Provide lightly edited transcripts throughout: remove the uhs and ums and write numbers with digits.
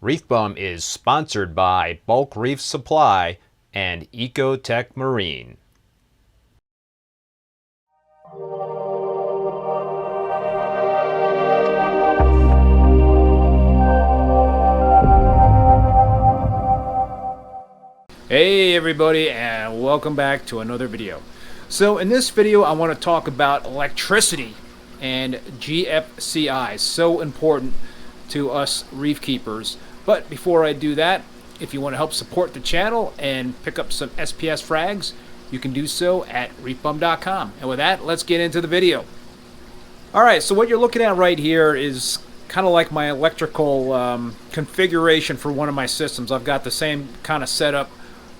ReefBum is sponsored by Bulk Reef Supply and Ecotech Marine. Hey everybody, and welcome back to another video. So in this video I want to talk about electricity and GFCI, so important to us reef keepers. But before I do that, if you want to help support the channel and pick up some SPS frags, you can do so at reefbum.com. And with that, let's get into the video. Alright, so what you're looking at right here is kind of like my electrical configuration for one of my systems. I've got the same kind of setup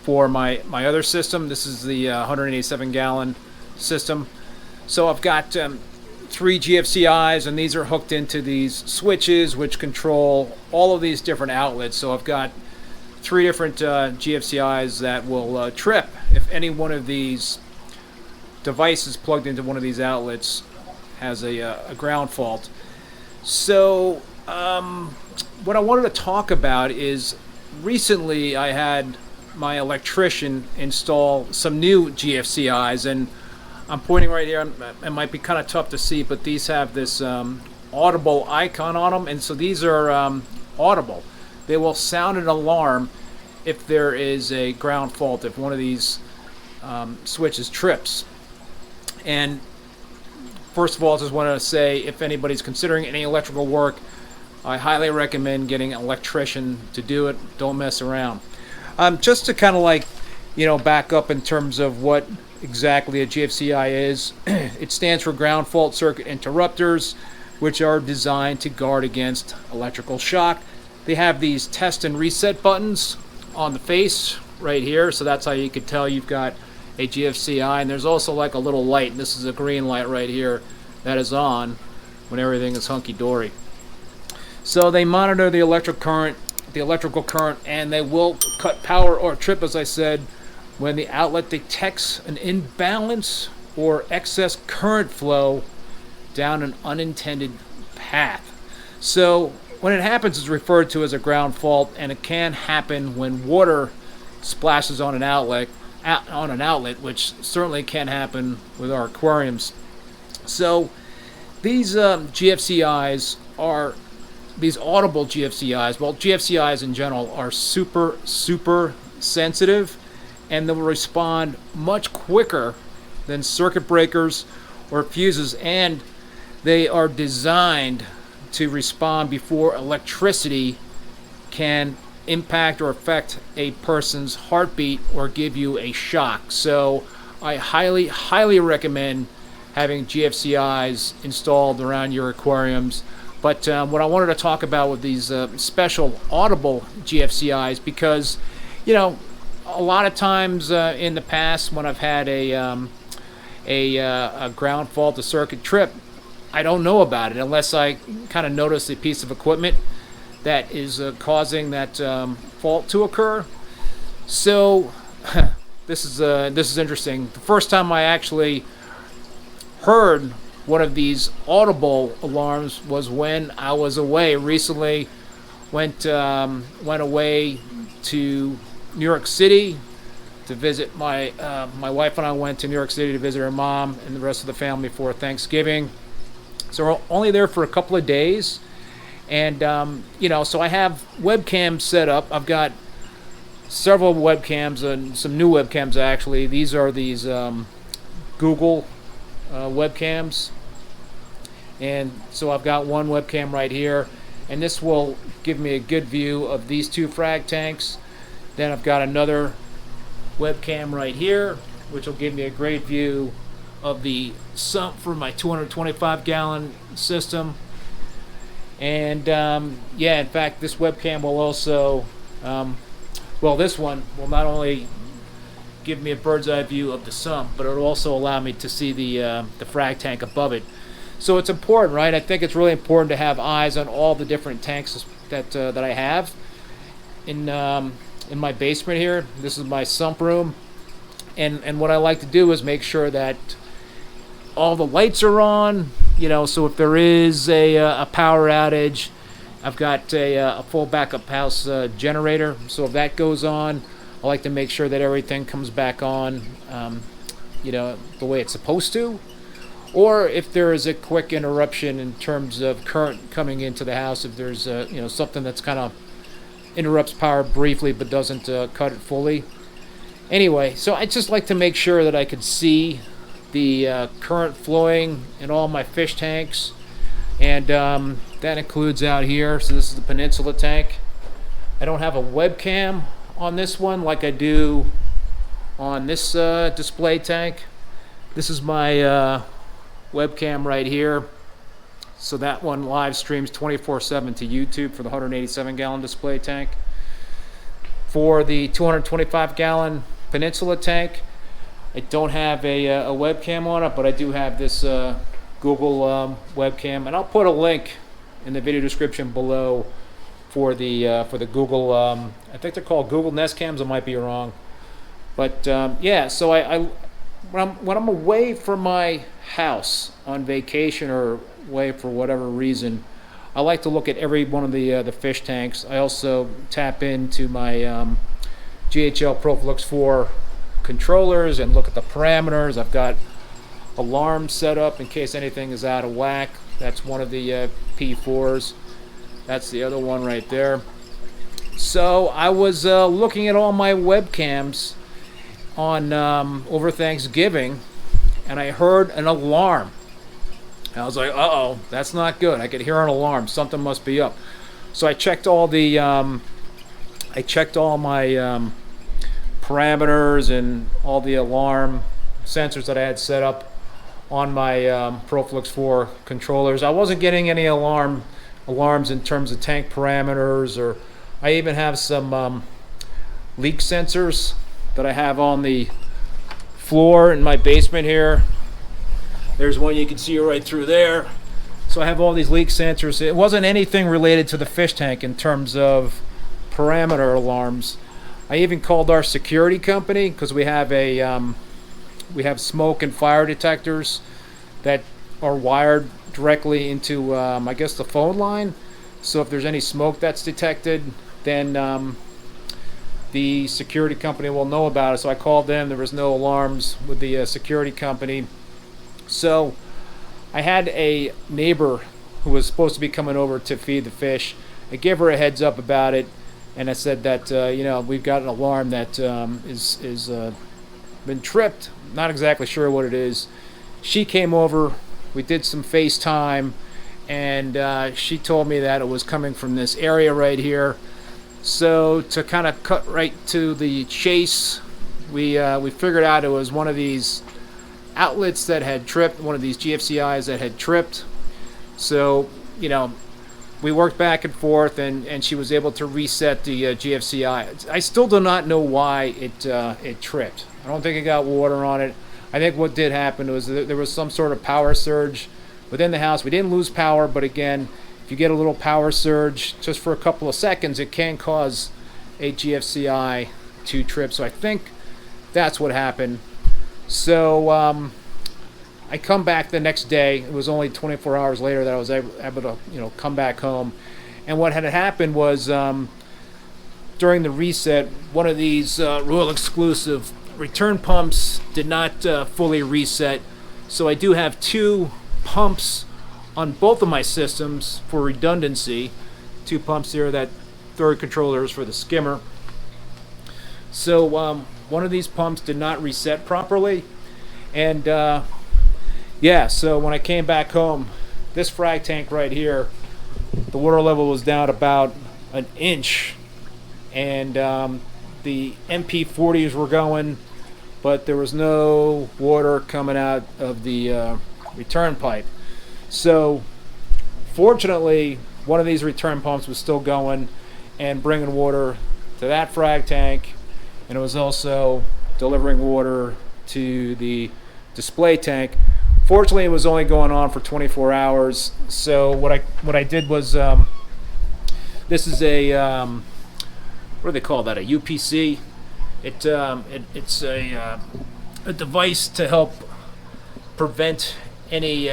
for my other system. This is the 187 gallon system. So I've got 3 GFCIs, and these are hooked into these switches which control all of these different outlets. So I've got 3 different GFCIs that will trip if any one of these devices plugged into one of these outlets has a ground fault. So what I wanted to talk about is recently I had my electrician install some new GFCIs, and I'm pointing right here. It might be kind of tough to see, but these have this Audible icon on them, and so these are audible. They will sound an alarm if there is a ground fault, if one of these switches trips. And first of all, I just want to say, if anybody's considering any electrical work, I highly recommend getting an electrician to do it. Don't mess around. Just to kind of like, back up in terms of what exactly a GFCI is. It stands for ground fault circuit interrupters, which are designed to guard against electrical shock. They have these test and reset buttons on the face right here, so that's how you could tell you've got a GFCI. And there's also like a little light, and this is a green light right here that is on when everything is hunky-dory. So they monitor the electrical current, and they will cut power or trip, as I said, when the outlet detects an imbalance or excess current flow down an unintended path. So when it happens, it's referred to as a ground fault, and it can happen when water splashes on an outlet, which certainly can happen with our aquariums. So these GFCIs are these audible GFCIs. Well, GFCIs in general are super sensitive, and they will respond much quicker than circuit breakers or fuses, and they are designed to respond before electricity can impact or affect a person's heartbeat or give you a shock. So I highly recommend having GFCIs installed around your aquariums. But what I wanted to talk about with these special audible GFCIs, because a lot of times in the past when I've had a ground fault, a circuit trip, I don't know about it unless I kind of notice a piece of equipment that is causing that fault to occur. So this is interesting. The first time I actually heard one of these audible alarms was when I was away recently. Went away to New York City to visit my wife, and I went to New York City to visit her mom and the rest of the family for Thanksgiving. So we're only there for a couple of days, and so I have webcams set up. I've got several webcams and some new webcams actually. These are these Google webcams, and so I've got one webcam right here, and this will give me a good view of these 2 frag tanks. Then I've got another webcam right here, which will give me a great view of the sump for my 225 gallon system. And in fact, this webcam will also this one will not only give me a bird's eye view of the sump, but it'll also allow me to see the frag tank above it. So it's important, right? I think it's really important to have eyes on all the different tanks that I have in my basement here. This is my sump room, and what I like to do is make sure that all the lights are on, so if there is a power outage, I've got a full backup house generator, so if that goes on, I like to make sure that everything comes back on, the way it's supposed to. Or if there is a quick interruption in terms of current coming into the house, if there's something that's kind of interrupts power briefly but doesn't cut it fully. Anyway, so I just like to make sure that I could see the current flowing in all my fish tanks, and that includes out here. So this is the Peninsula tank. I don't have a webcam on this one like I do on this display tank. This is my webcam right here. So that one live streams 24/7 to YouTube for the 187-gallon display tank. For the 225-gallon Peninsula tank, I don't have a webcam on it, but I do have this Google webcam, and I'll put a link in the video description below for the Google. I think they're called Google Nest Cams. I might be wrong, but yeah. So when I'm away from my house on vacation or away for whatever reason, I like to look at every one of the fish tanks. I also tap into my GHL Profilux 4 controllers and look at the parameters. I've got alarms set up in case anything is out of whack. That's one of the P4s. That's the other one right there. So I was looking at all my webcams on over Thanksgiving, and I heard an alarm. I was like, uh-oh, that's not good. I could hear an alarm. Something must be up. So I checked all the my parameters and all the alarm sensors that I had set up on my Profilux 4 controllers. I wasn't getting any alarms in terms of tank parameters, or I even have some leak sensors that I have on the floor in my basement here. There's one you can see right through there. So I have all these leak sensors. It wasn't anything related to the fish tank in terms of parameter alarms. I even called our security company because we have smoke and fire detectors that are wired directly into I guess the phone line. So if there's any smoke that's detected, then the security company will know about it. So I called them. There was no alarms with the security company. So I had a neighbor who was supposed to be coming over to feed the fish. I gave her a heads up about it, and I said that we've got an alarm that is been tripped. Not exactly sure what it is. She came over. We did some FaceTime, and she told me that it was coming from this area right here. So to kind of cut right to the chase, we figured out it was one of these outlets that had tripped, one of these GFCIs that had tripped. So we worked back and forth, and she was able to reset the GFCI. I still do not know why it tripped. I don't think it got water on it. I think what did happen was that there was some sort of power surge within the house. We didn't lose power, but again, if you get a little power surge just for a couple of seconds, it can cause a GFCI to trip. So I think that's what happened. So I come back the next day. It was only 24 hours later that I was able to come back home. And what had happened was during the reset, one of these Royal Exclusiv return pumps did not fully reset. So I do have two pumps on both of my systems for redundancy. Two pumps there. That third controller is for the skimmer. So one of these pumps did not reset properly, and yeah, so when I came back home, this frag tank right here, the water level was down about an inch, and the MP40s were going, but there was no water coming out of the return pipe. So fortunately, one of these return pumps was still going and bringing water to that frag tank, and it was also delivering water to the display tank. Fortunately, it was only going on for 24 hours. So what I did was this is a what do they call that? A UPC. It's a device to help prevent any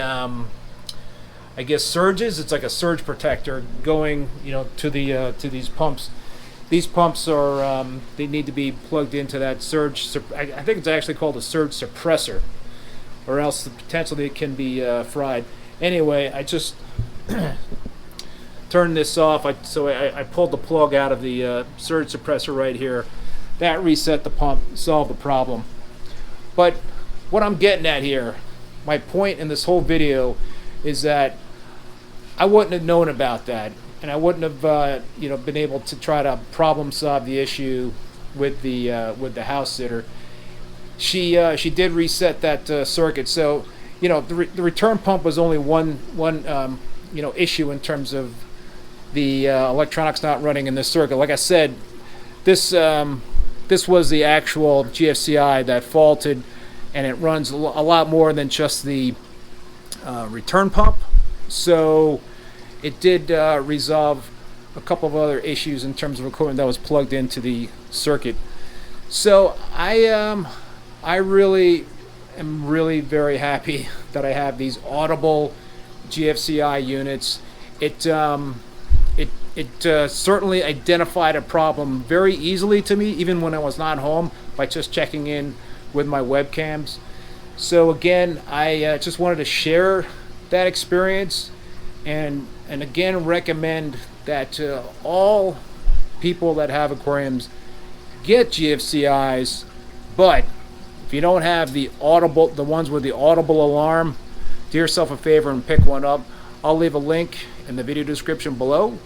I guess, surges. It's like a surge protector going, to to these pumps. These pumps are they need to be plugged into that surge. I think it's actually called a surge suppressor, or else potentially it can be fried. Anyway, I just turned this off. I pulled the plug out of the surge suppressor right here. That reset the pump, solved the problem. But what I'm getting at here, my point in this whole video, is that I wouldn't have known about that, and I wouldn't have been able to try to problem solve the issue with the house sitter. She did reset that circuit, so the return pump was only one issue in terms of the electronics not running in this circuit. Like I said, this was the actual GFCI that faulted, and it runs a lot more than just the return pump. So it did resolve a couple of other issues in terms of equipment that was plugged into the circuit. So I really am very happy that I have these Audible GFCI units. It certainly identified a problem very easily to me, even when I was not home, by just checking in with my webcams. So again, I just wanted to share that experience, and again recommend that all people that have aquariums get GFCIs. But if you don't have the ones with the audible alarm, do yourself a favor and pick one up. I'll leave a link in the video description below.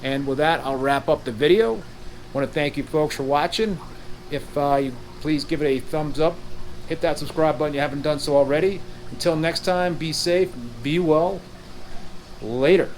And with that, I'll wrap up the video. I want to thank you folks for watching. If you please give it a thumbs up, hit that subscribe button if you haven't done so already. Until next time, be safe, be well. Later.